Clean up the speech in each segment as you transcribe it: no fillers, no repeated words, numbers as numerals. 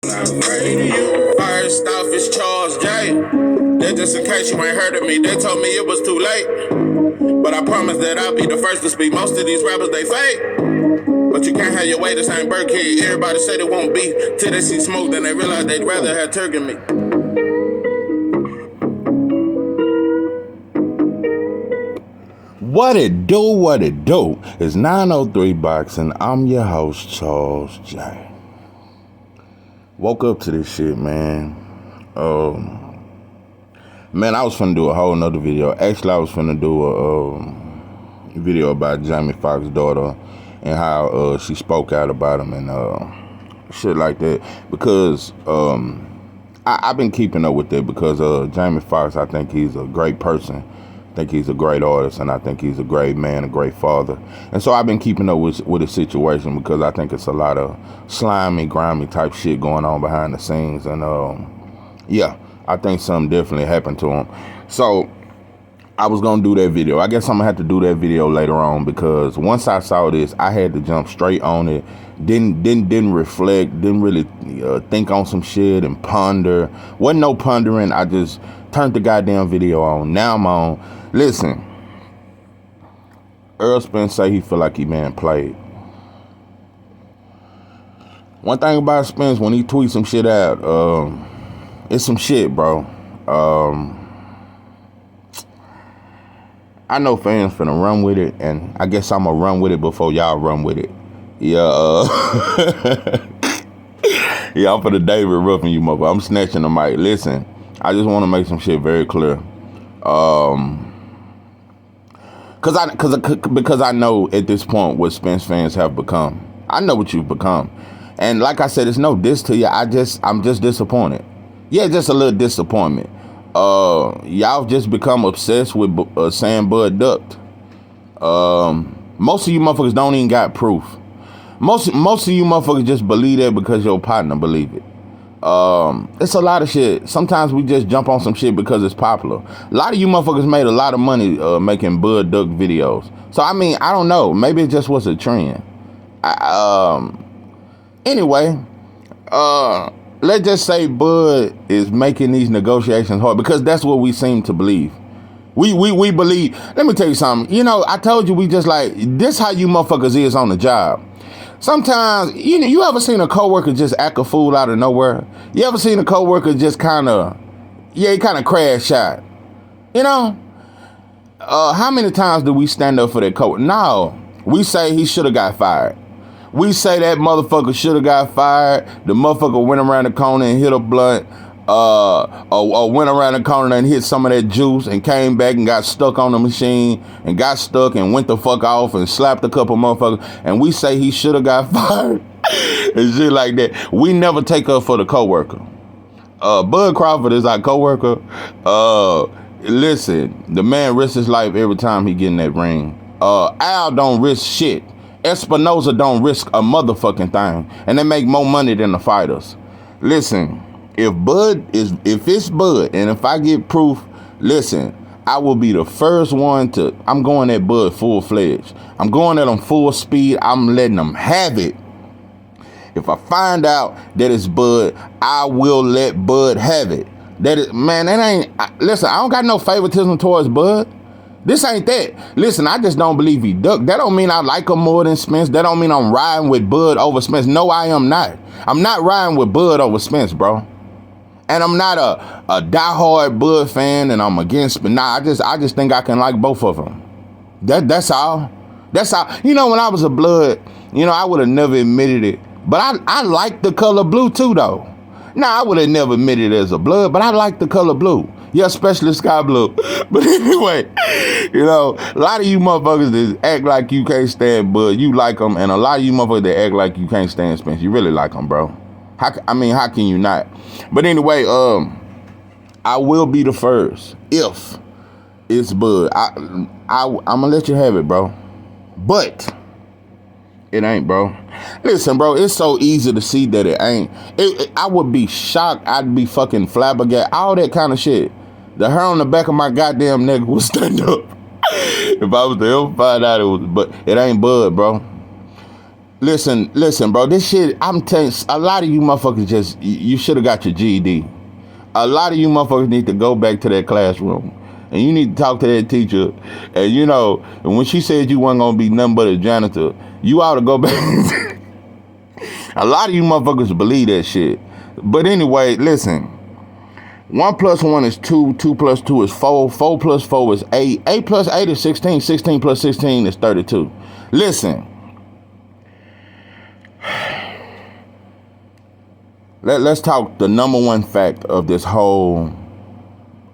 First off, it's Charles J. That just in case you ain't heard of me, they told me it was too late. But I promise that I'll be the first to speak. Most of these rappers, they fake. But you can't have your way, this ain't Burger King. Everybody say they won't be till they see smoke, then they realize they'd rather have turkey meat. What it do? It's 903 Boxing. I'm your host, Charles J. Woke up to this shit, man. Man, I was finna do a whole nother video. Actually, I was finna do a video about Jamie Foxx's daughter and how she spoke out about him and shit like that. Because I've been keeping up with that because Jamie Foxx, I think he's a great person. I think he's a great artist, and I think he's a great man, a great father. And so I've been keeping up with the situation because I think it's a lot of slimy, grimy type shit going on behind the scenes. And yeah, I think something definitely happened to him. So I was gonna do that video. I guess I'm gonna have to do that video later on because once I saw this, I had to jump straight on it. Didn't reflect, didn't really think on some shit and ponder. Wasn't no pondering. I just turned the goddamn video on. Now I'm on. Listen, Errol Spence say he feel like he been played. One thing about Spence, when he tweets some shit out, it's some shit, bro. I know fans finna run with it, and I guess I'm gonna run with it before y'all run with it. Yeah, yeah, I'm for the David roughing you, mother. I'm snatching the mic. Listen, I just want to make some shit very clear. Because I know at this point what Spence fans have become. I know what you've become. And like I said, it's no diss to you. I'm just disappointed. Yeah, just a little disappointment. Y'all just become obsessed with saying Bud ducked. Most of you motherfuckers don't even got proof. Most of you motherfuckers just believe that because your partner believe it. It's a lot of shit. Sometimes we just jump on some shit because it's popular. A lot of you motherfuckers made a lot of money making Bud duck videos. So I mean, I don't know. Maybe it just was a trend. Anyway, let's just say Bud is making these negotiations hard because that's what we seem to believe. We believe. Let me tell you something. You know, I told you we just like this. How you motherfuckers is on the job. Sometimes, you ever seen a coworker just act a fool out of nowhere? You ever seen a coworker just kind of crash out? You know? How many times do we stand up for that coworker? No, we say he should have got fired. We say that motherfucker should have got fired. The motherfucker went around the corner and hit a blunt. Or went around the corner and hit some of that juice and came back and got stuck on the machine and got stuck and went the fuck off and slapped a couple motherfuckers, and we say he should have got fired and shit like that. We never take up for the coworker. Bud Crawford is our coworker. Listen, the man risks his life every time he get in that ring. Al don't risk shit. Espinoza don't risk a motherfucking thing, and they make more money than the fighters. Listen. If it's Bud, and if I get proof, listen, I will be the first one I'm going at Bud full-fledged. I'm going at him full speed. I'm letting them have it. If I find out that it's Bud, I will let Bud have it. Listen, I don't got no favoritism towards Bud. This ain't that. Listen, I just don't believe he ducked. That don't mean I like him more than Spence. That don't mean I'm riding with Bud over Spence. No, I am not. I'm not riding with Bud over Spence, bro. And I'm not a diehard Bud fan, and I'm against. But nah, I just think I can like both of them. That's all. That's all. You know, when I was a Blood, I would have never admitted it. But I like the color blue too, though. Nah, I would have never admitted it as a Blood, but I like the color blue. Yeah, especially sky blue. But anyway, a lot of you motherfuckers that act like you can't stand Bud, you like them, and a lot of you motherfuckers that act like you can't stand Spence, you really like them, bro. How can you not? But anyway, I will be the first if it's Bud. I'm gonna let you have it, bro. But it ain't, bro. Listen, bro, it's so easy to see that it ain't. I would be shocked. I'd be fucking flabbergasted. All that kind of shit. The hair on the back of my goddamn neck would stand up if I was to ever find out it was. But it ain't Bud, bro. Listen, bro. This shit, I'm telling you, a lot of you motherfuckers just, you should have got your GED. A lot of you motherfuckers need to go back to that classroom. And you need to talk to that teacher. And you know, and when she said you weren't gonna be nothing but a janitor, you ought to go back. A lot of you motherfuckers believe that shit. But anyway, listen. 1 plus 1 is 2. 2 plus 2 is 4. 4 plus 4 is 8. 8 plus 8 is 16. 16 plus 16 is 32. Listen. Let's talk the number one fact of this whole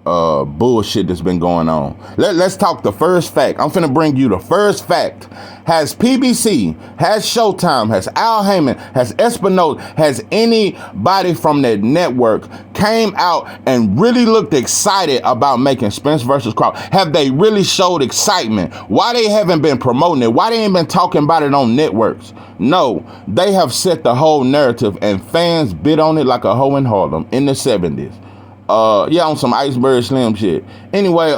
bullshit that's been going on. Let's talk the first fact. I'm finna bring you the first fact. Has PBC, has Showtime, has Al Heyman, has Espinosa, has anybody from that network came out and really looked excited about making Spence versus Crawford? Have they really showed excitement? Why they haven't been promoting it? Why they ain't been talking about it on networks? No, they have set the whole narrative and fans bid on it like a hoe in Harlem in the 70s. Yeah, on some Iceberg Slim shit. Anyway,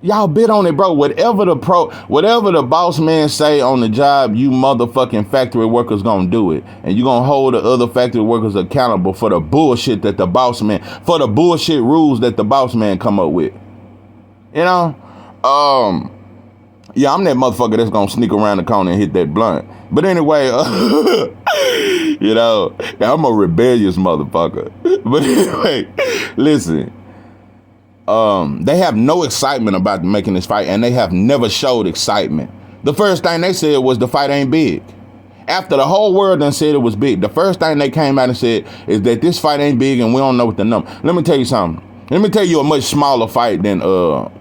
y'all bid on it, bro. Whatever the boss man say on the job, you motherfucking factory workers gonna do it. And you gonna hold the other factory workers accountable for the bullshit that the boss man, for the bullshit rules that the boss man come up with. You know? Yeah, I'm that motherfucker that's gonna sneak around the corner and hit that blunt. But anyway, you know, I'm a rebellious motherfucker. But anyway, listen. They have no excitement about making this fight, and they have never showed excitement. The first thing they said was the fight ain't big. After the whole world done said it was big, the first thing they came out and said is that this fight ain't big and we don't know what the number. Let me tell you something. Let me tell you a much smaller fight than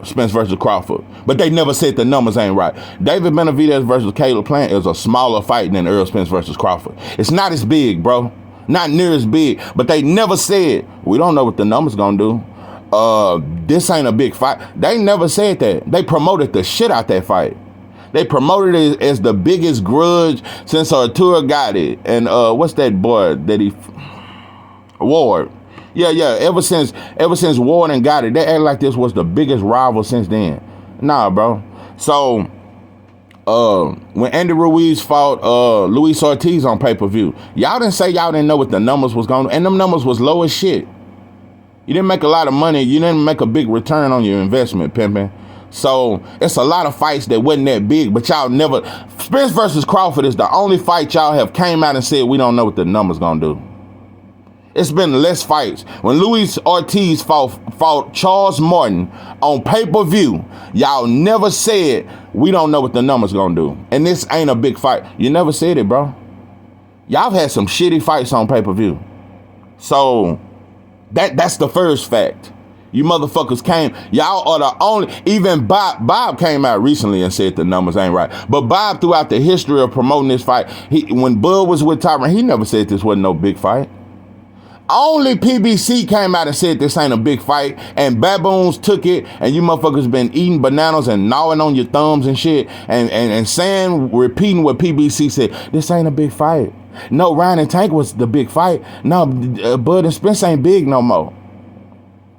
Spence versus Crawford. But they never said the numbers ain't right. David Benavidez versus Caleb Plant is a smaller fight than Errol Spence versus Crawford. It's not as big, bro. Not near as big. But they never said, we don't know what the numbers gonna do. This ain't a big fight. They never said that. They promoted the shit out that fight. They promoted it as the biggest grudge since Arturo got it. And what's that boy that he... Ward. Yeah. Ever since Warden got it, they act like this was the biggest rival since then. Nah, bro. So, when Andy Ruiz fought Luis Ortiz on pay-per-view, y'all didn't say y'all didn't know what the numbers was going to, and them numbers was low as shit. You didn't make a lot of money. You didn't make a big return on your investment, pimping. So, it's a lot of fights that wasn't that big, but y'all never... Spence versus Crawford is the only fight y'all have came out and said, we don't know what the numbers going to do. It's been less fights. When Luis Ortiz fought Charles Martin on pay-per-view, y'all never said, we don't know what the numbers gonna do. And this ain't a big fight. You never said it, bro. Y'all had some shitty fights on pay-per-view. So, that's the first fact. You motherfuckers came, y'all are the only, even Bob came out recently and said the numbers ain't right. But Bob, throughout the history of promoting this fight, when Bud was with Tyron, he never said this wasn't no big fight. Only PBC came out and said this ain't a big fight, and baboons took it, and you motherfuckers been eating bananas and gnawing on your thumbs and shit, and saying, repeating what PBC said, this ain't a big fight. No, Ryan and Tank was the big fight. No, Bud and Spence ain't big no more.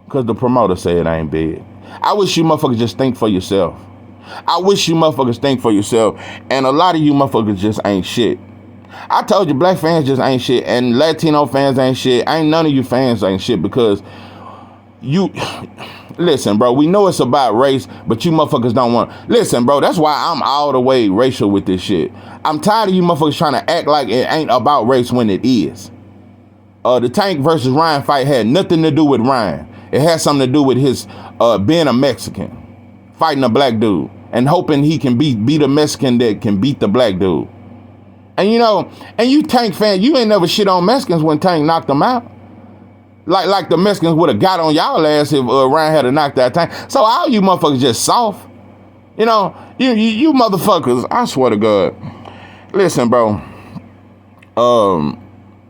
Because the promoter said it ain't big. I wish you motherfuckers just think for yourself. I wish you motherfuckers think for yourself, and a lot of you motherfuckers just ain't shit. I told you, black fans just ain't shit, and Latino fans ain't shit. Ain't none of you fans ain't shit because you... Listen, bro, we know it's about race, but you motherfuckers don't want... Listen, bro, that's why I'm all the way racial with this shit. I'm tired of you motherfuckers trying to act like it ain't about race when it is. The Tank versus Ryan fight had nothing to do with Ryan. It had something to do with his being a Mexican, fighting a black dude, and hoping he can beat a Mexican that can beat the black dude. And you know, and you Tank fan, you ain't never shit on Mexicans when Tank knocked them out. Like the Mexicans would have got on y'all ass if Ryan had knocked that Tank. So all you motherfuckers just soft. You know, you motherfuckers, I swear to God. Listen, bro.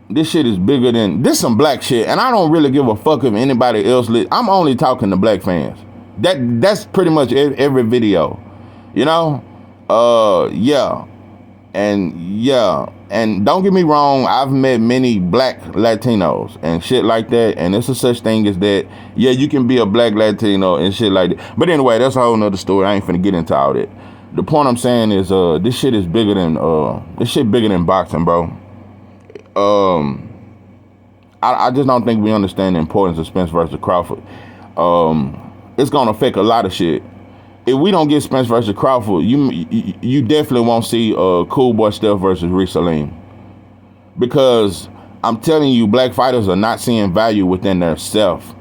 This shit is bigger than, this some black shit, and I don't really give a fuck if anybody else I'm only talking to black fans. That's pretty much every video. You know? Yeah. And don't get me wrong, I've met many black Latinos and shit like that, and it's a such thing as that. Yeah, you can be a black Latino and shit like that. But anyway, that's a whole nother story. I ain't finna get into all that. The point I'm saying is, this shit is bigger than boxing, bro. I just don't think we understand the importance of Spence versus Crawford. It's gonna affect a lot of shit. If we don't get Spence versus Crawford, you definitely won't see Cool Boy Steph versus Rick Salim. Because I'm telling you, black fighters are not seeing value within their self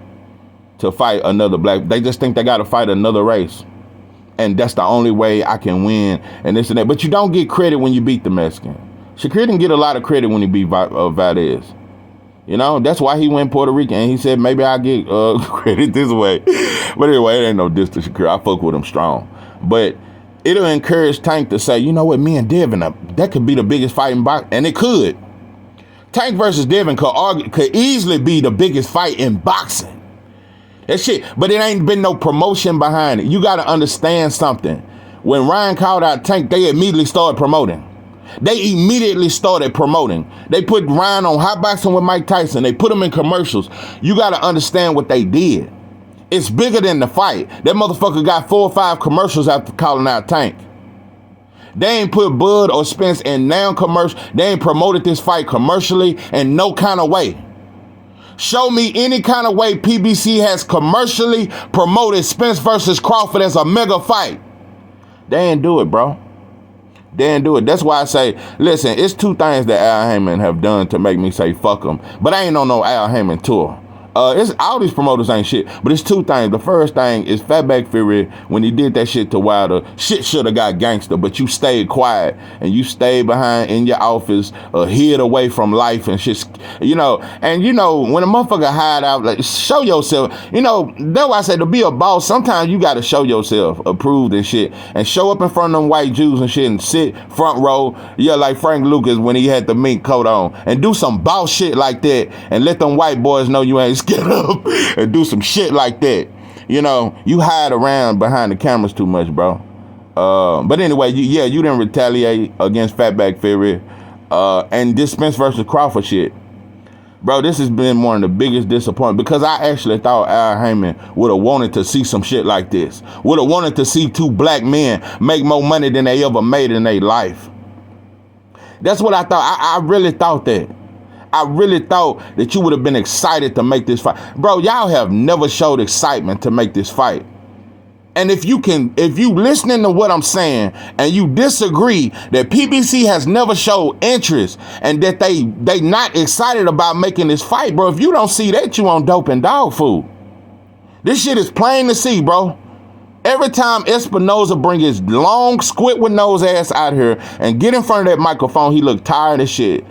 to fight another black. They just think they gotta fight another race. And that's the only way I can win and this and that. But you don't get credit when you beat the Mexican. Shakir didn't get a lot of credit when he beat Valdez. You know, that's why he went Puerto Rican. And he said, maybe I'll get credit this way. But anyway, it ain't no diss to Shakir. I fuck with him strong. But it'll encourage Tank to say, you know what, me and Devin, that could be the biggest fight in boxing. And it could. Tank versus Devin could easily be the biggest fight in boxing. That shit. But it ain't been no promotion behind it. You got to understand something. When Ryan called out Tank, they immediately started promoting. They immediately started promoting. They put Ryan on Hot Boxing with Mike Tyson. They put him in commercials. You got to understand what they did. It's bigger than the fight. That motherfucker got 4 or 5 commercials after calling out Tank. They ain't put Bud or Spence in now commercial. They ain't promoted this fight commercially in no kind of way. Show me any kind of way PBC has commercially promoted Spence versus Crawford as a mega fight. They ain't do it, bro. They ain't do it. That's why I say, listen, it's 2 things that Al Heyman have done to make me say fuck him. But I ain't on no Al Heyman tour. It's all these promoters ain't shit, but it's 2 things. The first thing is Fatback Fury, when he did that shit to Wilder, shit should have got gangster, but you stayed quiet and you stayed behind in your office, hid away from life and shit, you know. And you know, when a motherfucker hide out, like, show yourself. You know, that's why I say to be a boss, sometimes you gotta show yourself approved and shit, and show up in front of them white Jews and shit and sit front row, yeah, like Frank Lucas when he had the mink coat on, and do some boss shit like that, and let them white boys know you ain't get up and do some shit like that. You know, you hide around behind the cameras too much, bro. But anyway, you didn't retaliate against Fatback Fury. And this Spence versus Crawford shit. Bro, this has been one of the biggest disappointments because I actually thought Al Heyman would have wanted to see some shit like this. Would have wanted to see 2 black men make more money than they ever made in their life. That's what I thought. I really thought that. I really thought that you would have been excited to make this fight. Bro, y'all have never showed excitement to make this fight. And if you listening to what I'm saying and you disagree that PBC has never showed interest and that they not excited about making this fight, bro, if you don't see that, you on dope and dog food. This shit is plain to see, bro. Every time Espinoza bring his long squid with nose ass out here and get in front of that microphone, he look tired as shit.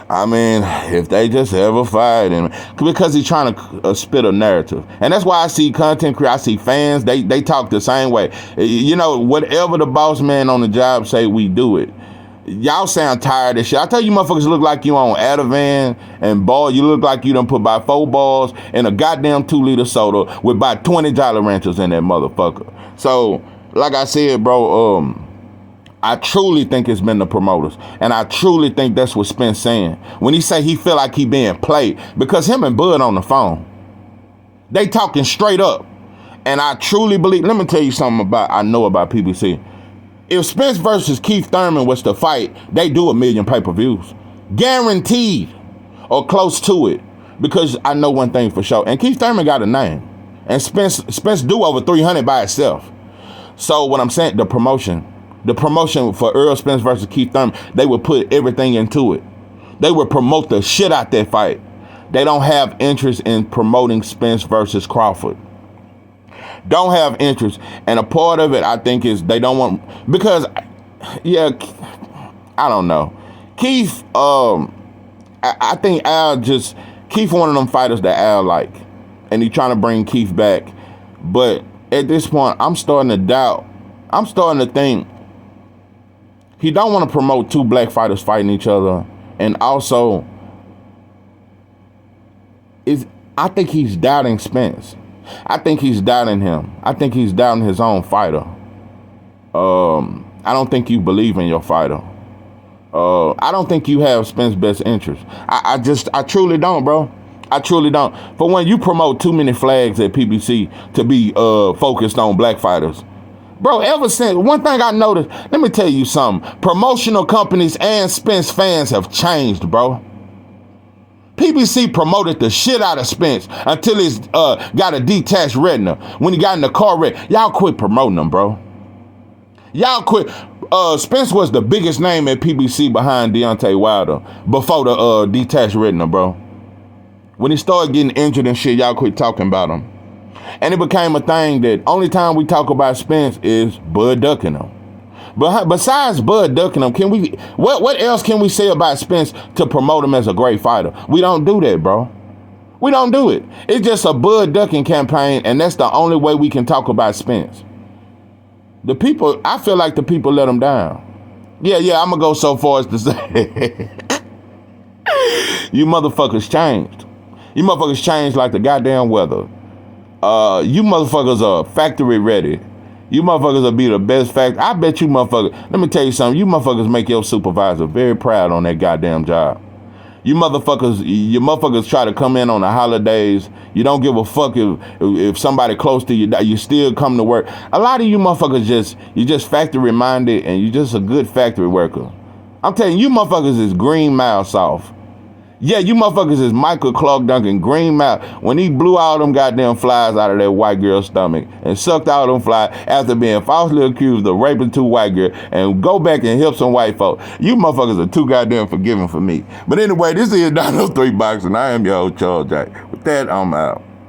I mean, if they just ever fight him, because he's trying to spit a narrative. And that's why I see content creators, I see fans, they talk the same way. You know, whatever the boss man on the job say, we do it. Y'all sound tired of shit. I tell you motherfuckers look like you on Ativan and ball. You look like you done put by 4 balls in a goddamn 2-liter soda with about 20 Jolly Ranchers in that motherfucker. So, like I said, bro, I truly think it's been the promoters. And I truly think that's what Spence saying. When he say he feel like he being played. Because him and Bud on the phone. They talking straight up. And I truly believe, let me tell you something I know about PBC. If Spence versus Keith Thurman was to fight, they do 1 million pay-per-views. Guaranteed. Or close to it. Because I know one thing for sure. And Keith Thurman got a name. And Spence do over 300 by itself. So what I'm saying, the promotion for Errol Spence versus Keith Thurman, they would put everything into it. They would promote the shit out that fight. They don't have interest in promoting Spence versus Crawford. Don't have interest. And a part of it, I think, is they don't want, because, yeah, I don't know. Keith, I think Keith one of them fighters that Al like. And he trying to bring Keith back. But at this point, I'm starting to doubt. I'm starting to think he don't want to promote 2 black fighters fighting each other. And also, I think he's doubting Spence. I think he's doubting him. I think he's doubting his own fighter. I don't think you believe in your fighter. I don't think you have Spence's best interest. I truly don't, bro. I truly don't. For when you promote too many flags at PBC to be focused on black fighters, Bro, ever since, one thing I noticed, let me tell you something. Promotional companies and Spence fans have changed, bro. PBC promoted the shit out of Spence until he's got a detached retina. When he got in the car wreck, y'all quit promoting him, bro. Y'all quit. Spence was the biggest name at PBC behind Deontay Wilder before the detached retina, bro. When he started getting injured and shit, y'all quit talking about him. And it became a thing that only time we talk about Spence is Bud ducking him. But besides Bud ducking him, can we? What else can we say about Spence to promote him as a great fighter? We don't do that, bro. We don't do it. It's just a Bud ducking campaign, and that's the only way we can talk about Spence. The people, I feel like the people let him down. Yeah, I'm gonna go so far as to say, you motherfuckers changed. You motherfuckers changed like the goddamn weather. You motherfuckers are factory ready. You motherfuckers will be the best factory. I bet you motherfuckers, let me tell you something, you motherfuckers make your supervisor very proud on that goddamn job. You motherfuckers try to come in on the holidays. You don't give a fuck if somebody close to you die, you still come to work. A lot of you motherfuckers you just factory minded and you just a good factory worker. I'm telling you, motherfuckers is green mouse off. Yeah, you motherfuckers is Michael Clark Duncan, Green Mouth, when he blew all them goddamn flies out of that white girl's stomach and sucked all them flies after being falsely accused of raping 2 white girls and go back and help some white folk. You motherfuckers are too goddamn forgiving for me. But anyway, this is 903 Boxing. I am your host, Charles Jack. With that, I'm out.